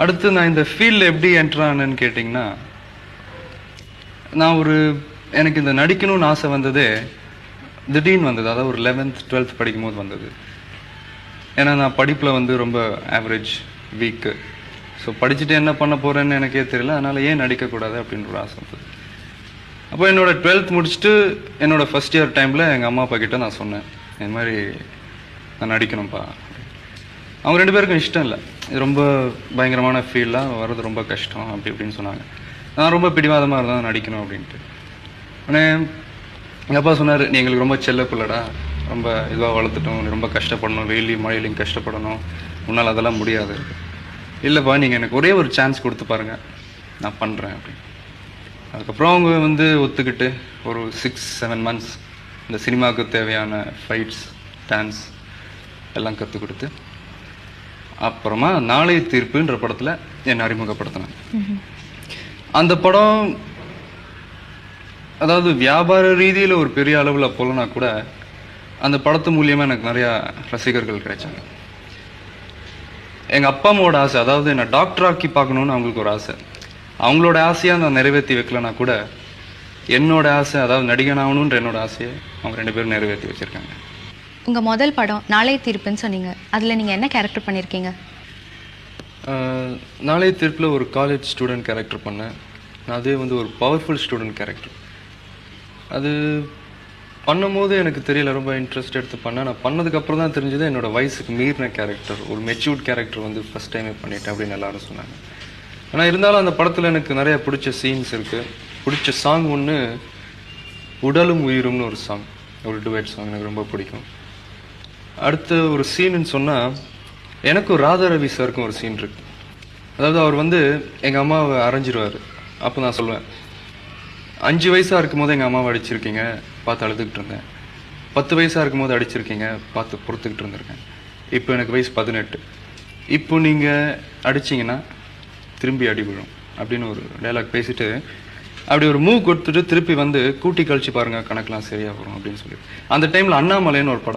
அடுத்து நான் இந்த ஃபீல்டில் எப்படி என்டர் ஆனேன்னு கேட்டிங்கன்னா, நான் எனக்கு இந்த நடிக்கணும்னு ஆசை வந்ததே திடீர்னு வந்தது. அதாவது ஒரு 11th 12th படிக்கும்போது வந்தது. ஏன்னா நான் படிப்பில் வந்து ரொம்ப ஆவரேஜ், வீக்கு. ஸோ படிச்சுட்டு என்ன பண்ண போகிறேன்னு எனக்கே தெரியல. அதனால் ஏன் நடிக்கக்கூடாது அப்படின்ற ஒரு ஆசை வந்தது. அப்போ என்னோட 12th முடிச்சுட்டு என்னோட ஃபர்ஸ்ட் இயர் டைமில் எங்கள் அம்மா அப்பா கிட்ட நான் சொன்னேன், இந்த மாதிரி நான் நடிக்கணும்ப்பா. அவங்க 2 பேருக்கும் இஷ்டம் இல்லை, இது ரொம்ப பயங்கரமான ஃபீல்டாக வர்றது ரொம்ப கஷ்டம் அப்படி இப்படின்னு சொன்னாங்க. நான் ரொம்ப பிடிவாதமாக இருந்தேன் நடிக்கணும் அப்படின்ட்டு. உடனே எங்கள் அப்பா சொன்னார், நீ எங்களுக்கு ரொம்ப செல்ல பிள்ளடா, ரொம்ப இதுவாக வளர்த்துட்டோம், நீ ரொம்ப கஷ்டப்படணும், வெயிலையும் மழையிலையும் கஷ்டப்படணும், உன்னால் அதெல்லாம் முடியாது. இல்லைப்பா, நீங்கள் எனக்கு ஒரே ஒரு சான்ஸ் கொடுத்து பாருங்கள், நான் பண்ணுறேன் அப்படின்னு. அதுக்கப்புறம் அவங்க வந்து ஒத்துக்கிட்டு ஒரு 6-7 months இந்த சினிமாவுக்கு தேவையான ஃபைட்ஸ், டான்ஸ் எல்லாம் கற்றுக் கொடுத்து அப்புறமா நாளைய தீர்ப்புன்ற படத்தில் என்னை அறிமுகப்படுத்தினாங்க. அந்த படம் அதாவது வியாபார ரீதியில் ஒரு பெரிய அளவில் போலனா கூட அந்த படத்து மூலியமாக எனக்கு நிறையா ரசிகர்கள் கிடைச்சாங்க. எங்கள் அப்பா அம்மாவோட ஆசை, அதாவது என்னை டாக்டர் ஆக்கி பார்க்கணுன்னு அவங்களுக்கு ஒரு ஆசை. அவங்களோட ஆசையாக நான் நிறைவேற்றி வைக்கலனா கூட என்னோட ஆசை, அதாவது நடிகன் ஆகணுன்ற என்னோட ஆசையை அவங்க 2 பேரும் நிறைவேற்றி வச்சுருக்காங்க. உங்கள் முதல் படம் நாளைய தீர்ப்புன்னு சொன்னீங்க, அதில் நீங்கள் என்ன கேரக்டர் பண்ணியிருக்கீங்க? நாளைய தீர்ப்பில் ஒரு காலேஜ் ஸ்டூடெண்ட் கேரக்டர் பண்ணேன். அதே வந்து ஒரு பவர்ஃபுல் ஸ்டூடெண்ட் கேரக்டர். அது பண்ணும்போது எனக்கு தெரியல, ரொம்ப இன்ட்ரெஸ்ட் எடுத்து பண்ணேன். நான் பண்ணதுக்கப்புறம் தான் தெரிஞ்சது என்னோட வயசுக்கு மீறின கேரக்டர், ஒரு மெச்சூர்ட் கேரக்டர் வந்து ஃபஸ்ட் டைமே பண்ணிட்டேன் அப்படின்னு எல்லாரும் சொன்னாங்க. ஆனால் இருந்தாலும் அந்த படத்தில் எனக்கு நிறைய பிடிச்ச சீன்ஸ் இருக்குது. பிடிச்ச சாங் ஒன்று உடலும் உயிரும்னு ஒரு சாங், ஒரு டுவேட் சாங் எனக்கு ரொம்ப பிடிக்கும். அடுத்த ஒரு சீனுன்னு சொன்னால், எனக்கும் ராதா ரவி சாருக்கும் ஒரு சீன் இருக்கு. அதாவது அவர் வந்து எங்கள் அம்மாவை அரைஞ்சிருவார். அப்போ நான் சொல்லுவேன், 5 வயசாக இருக்கும் போது எங்கள் அம்மாவை அடிச்சிருக்கீங்க, பார்த்து அழுதுகிட்டு இருந்தேன். 10 வயசாக இருக்கும் போது அடிச்சிருக்கீங்க, பார்த்து பொறுத்துக்கிட்டு இருந்திருக்கேன். இப்போ எனக்கு வயசு 18. இப்போ நீங்கள் அடிச்சிங்கன்னா திரும்பி அடி விழும் அப்படின்னு ஒரு டைலாக் பேசிட்டு அப்படி ஒரு மூவ் கொடுத்துட்டு திருப்பி வந்து கூட்டி கழிச்சு பாருங்கள், கணக்கெலாம் சரியாக வரும் அப்படின்னு சொல்லி. அந்த டைமில் அண்ணாமலைன்னு ஒரு படம்